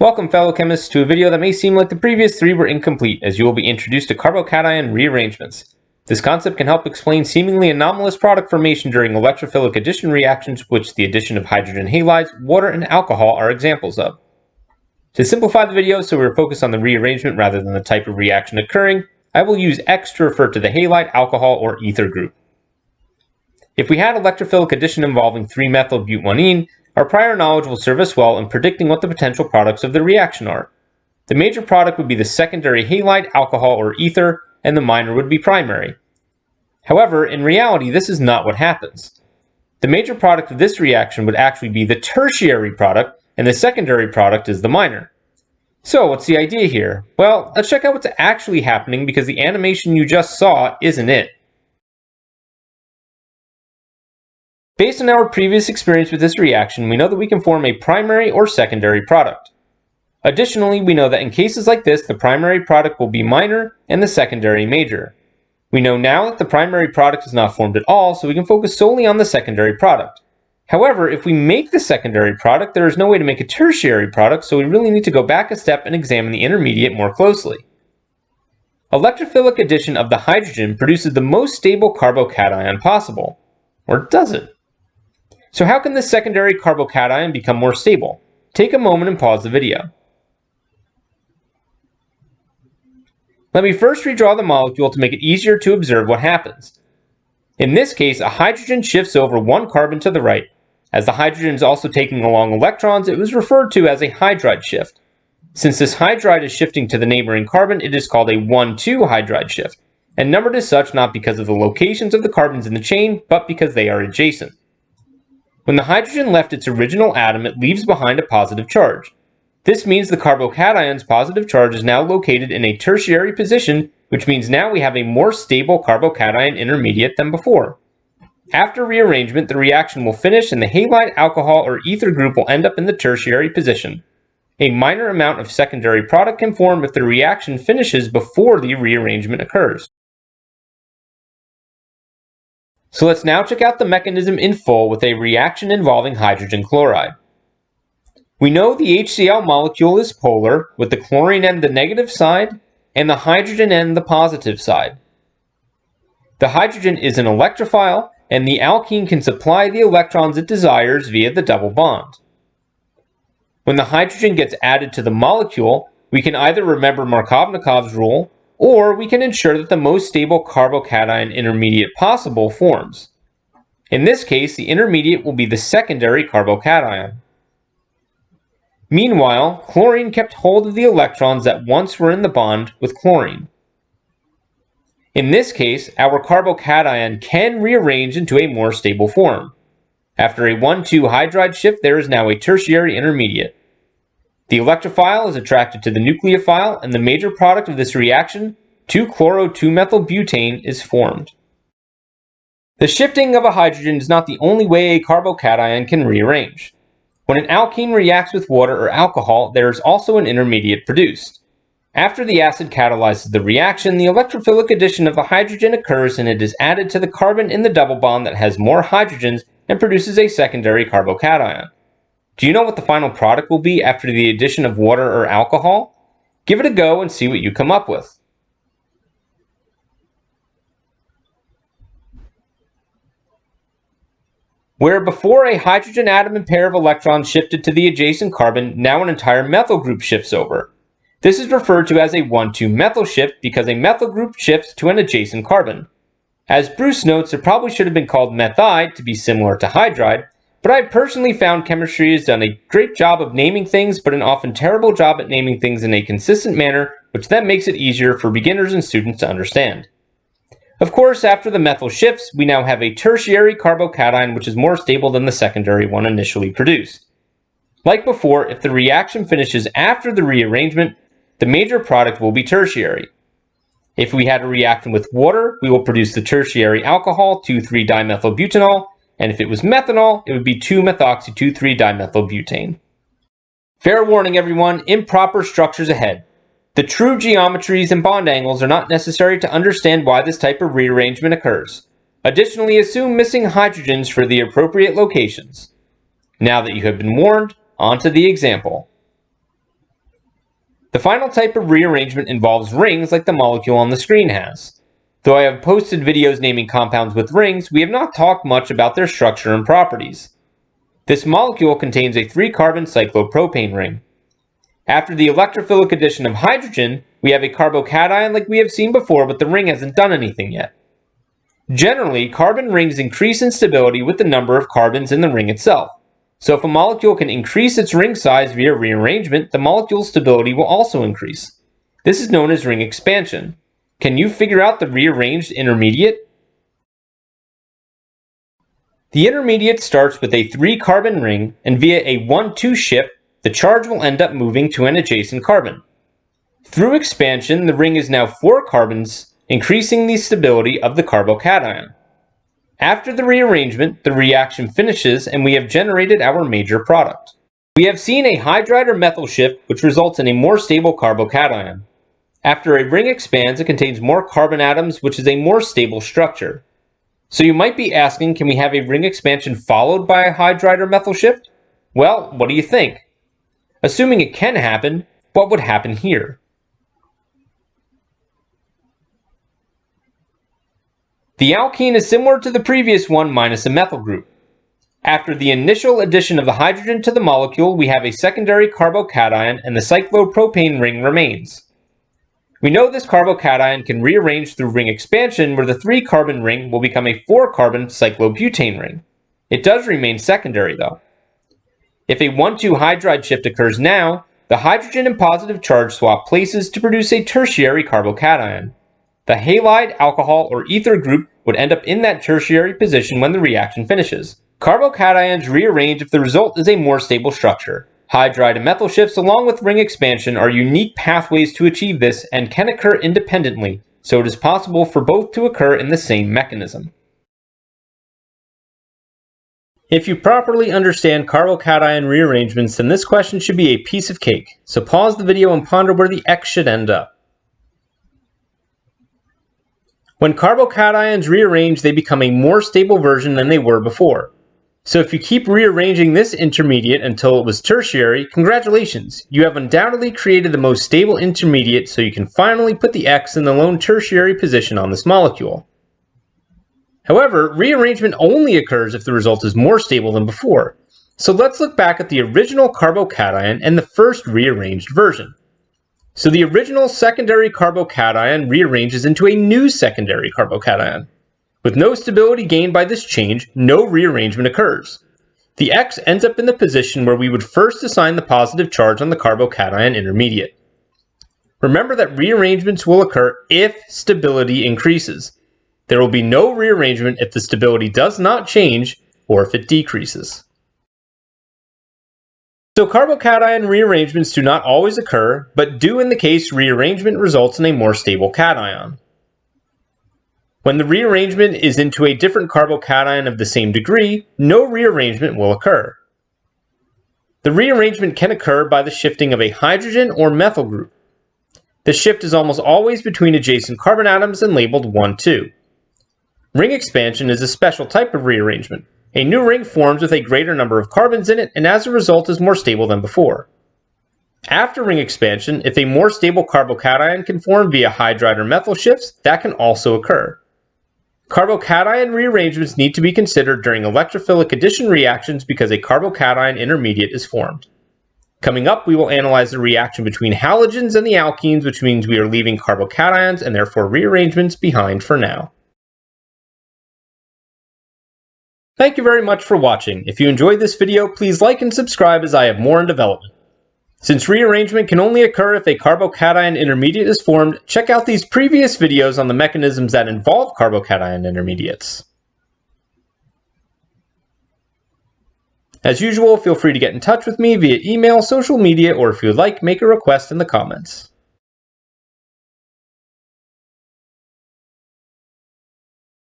Welcome fellow chemists to a video that may seem like the previous three were incomplete, as you will be introduced to carbocation rearrangements. This concept can help explain seemingly anomalous product formation during electrophilic addition reactions, which the addition of hydrogen halides, water, and alcohol are examples of. To simplify the video so we're focused on the rearrangement rather than the type of reaction occurring, I will use X to refer to the halide, alcohol, or ether group. If we had electrophilic addition involving 3-methyl-butanene, our prior knowledge will serve us well in predicting what the potential products of the reaction are. The major product would be the secondary halide, alcohol, or ether, and the minor would be primary. However, in reality, this is not what happens. The major product of this reaction would actually be the tertiary product, and the secondary product is the minor. So, what's the idea here? Well, let's check out what's actually happening because the animation you just saw isn't it. Based on our previous experience with this reaction, we know that we can form a primary or secondary product. Additionally, we know that in cases like this, the primary product will be minor and the secondary major. We know now that the primary product is not formed at all, so we can focus solely on the secondary product. However, if we make the secondary product, there is no way to make a tertiary product, so we really need to go back a step and examine the intermediate more closely. Electrophilic addition of the hydrogen produces the most stable carbocation possible. Or does it? So how can this secondary carbocation become more stable? Take a moment and pause the video. Let me first redraw the molecule to make it easier to observe what happens. In this case, a hydrogen shifts over one carbon to the right. As the hydrogen is also taking along electrons, it was referred to as a hydride shift. Since this hydride is shifting to the neighboring carbon, it is called a 1,2 hydride shift, and numbered as such not because of the locations of the carbons in the chain, but because they are adjacent. When the hydrogen left its original atom, it leaves behind a positive charge. This means the carbocation's positive charge is now located in a tertiary position, which means now we have a more stable carbocation intermediate than before. After rearrangement, the reaction will finish and the halide, alcohol, or ether group will end up in the tertiary position. A minor amount of secondary product can form if the reaction finishes before the rearrangement occurs. So let's now check out the mechanism in full with a reaction involving hydrogen chloride. We know the HCl molecule is polar, with the chlorine end the negative side and the hydrogen end the positive side. The hydrogen is an electrophile, and the alkene can supply the electrons it desires via the double bond. When the hydrogen gets added to the molecule, we can either remember Markovnikov's rule, or we can ensure that the most stable carbocation intermediate possible forms. In this case, the intermediate will be the secondary carbocation. Meanwhile, chlorine kept hold of the electrons that once were in the bond with chlorine. In this case, our carbocation can rearrange into a more stable form. After a 1,2 hydride shift, there is now a tertiary intermediate. The electrophile is attracted to the nucleophile, and the major product of this reaction, 2-chloro-2-methylbutane, is formed. The shifting of a hydrogen is not the only way a carbocation can rearrange. When an alkene reacts with water or alcohol, there is also an intermediate produced. After the acid catalyzes the reaction, the electrophilic addition of the hydrogen occurs and it is added to the carbon in the double bond that has more hydrogens and produces a secondary carbocation. Do you know what the final product will be after the addition of water or alcohol? Give it a go and see what you come up with. Where before a hydrogen atom and pair of electrons shifted to the adjacent carbon, now an entire methyl group shifts over. This is referred to as a 1,2 methyl shift because a methyl group shifts to an adjacent carbon. As Bruice notes, it probably should have been called methide to be similar to hydride, but I've personally found chemistry has done a great job of naming things, but an often terrible job at naming things in a consistent manner, which then makes it easier for beginners and students to understand. Of course, after the methyl shifts, we now have a tertiary carbocation which is more stable than the secondary one initially produced. Like before, if the reaction finishes after the rearrangement, the major product will be tertiary. If we had a reaction with water, we will produce the tertiary alcohol, 2,3-dimethylbutanol, and if it was methanol, it would be 2-methoxy-2,3-dimethylbutane. Fair warning everyone, improper structures ahead. The true geometries and bond angles are not necessary to understand why this type of rearrangement occurs. Additionally, assume missing hydrogens for the appropriate locations. Now that you have been warned, on to the example. The final type of rearrangement involves rings like the molecule on the screen has. Though I have posted videos naming compounds with rings, we have not talked much about their structure and properties. This molecule contains a 3-carbon cyclopropane ring. After the electrophilic addition of hydrogen, we have a carbocation like we have seen before, but the ring hasn't done anything yet. Generally, carbon rings increase in stability with the number of carbons in the ring itself. So if a molecule can increase its ring size via rearrangement, the molecule's stability will also increase. This is known as ring expansion. Can you figure out the rearranged intermediate? The intermediate starts with a 3-carbon ring, and via a 1-2 shift, the charge will end up moving to an adjacent carbon. Through expansion, the ring is now 4 carbons, increasing the stability of the carbocation. After the rearrangement, the reaction finishes and we have generated our major product. We have seen a hydride or methyl shift, which results in a more stable carbocation. After a ring expands, it contains more carbon atoms, which is a more stable structure. So you might be asking, can we have a ring expansion followed by a hydride or methyl shift? Well, what do you think? Assuming it can happen, what would happen here? The alkene is similar to the previous one minus a methyl group. After the initial addition of the hydrogen to the molecule, we have a secondary carbocation and the cyclopropane ring remains. We know this carbocation can rearrange through ring expansion where the 3-carbon ring will become a 4-carbon cyclobutane ring. It does remain secondary though. If a 1,2 hydride shift occurs now, the hydrogen and positive charge swap places to produce a tertiary carbocation. The halide, alcohol, or ether group would end up in that tertiary position when the reaction finishes. Carbocations rearrange if the result is a more stable structure. Hydride and methyl shifts along with ring expansion are unique pathways to achieve this and can occur independently, so it is possible for both to occur in the same mechanism. If you properly understand carbocation rearrangements, then this question should be a piece of cake, so pause the video and ponder where the X should end up. When carbocations rearrange, they become a more stable version than they were before. So if you keep rearranging this intermediate until it was tertiary, congratulations, you have undoubtedly created the most stable intermediate, so you can finally put the X in the lone tertiary position on this molecule. However, rearrangement only occurs if the result is more stable than before. So let's look back at the original carbocation and the first rearranged version. So the original secondary carbocation rearranges into a new secondary carbocation. With no stability gained by this change, no rearrangement occurs. The X ends up in the position where we would first assign the positive charge on the carbocation intermediate. Remember that rearrangements will occur if stability increases. There will be no rearrangement if the stability does not change or if it decreases. So carbocation rearrangements do not always occur, but do in the case rearrangement results in a more stable cation. When the rearrangement is into a different carbocation of the same degree, no rearrangement will occur. The rearrangement can occur by the shifting of a hydrogen or methyl group. The shift is almost always between adjacent carbon atoms and labeled 1,2. Ring expansion is a special type of rearrangement. A new ring forms with a greater number of carbons in it and as a result is more stable than before. After ring expansion, if a more stable carbocation can form via hydride or methyl shifts, that can also occur. Carbocation rearrangements need to be considered during electrophilic addition reactions because a carbocation intermediate is formed. Coming up, we will analyze the reaction between halogens and the alkenes, which means we are leaving carbocations and therefore rearrangements behind for now. Thank you very much for watching. If you enjoyed this video, please like and subscribe as I have more in development. Since rearrangement can only occur if a carbocation intermediate is formed, check out these previous videos on the mechanisms that involve carbocation intermediates. As usual, feel free to get in touch with me via email, social media, or if you would like, make a request in the comments.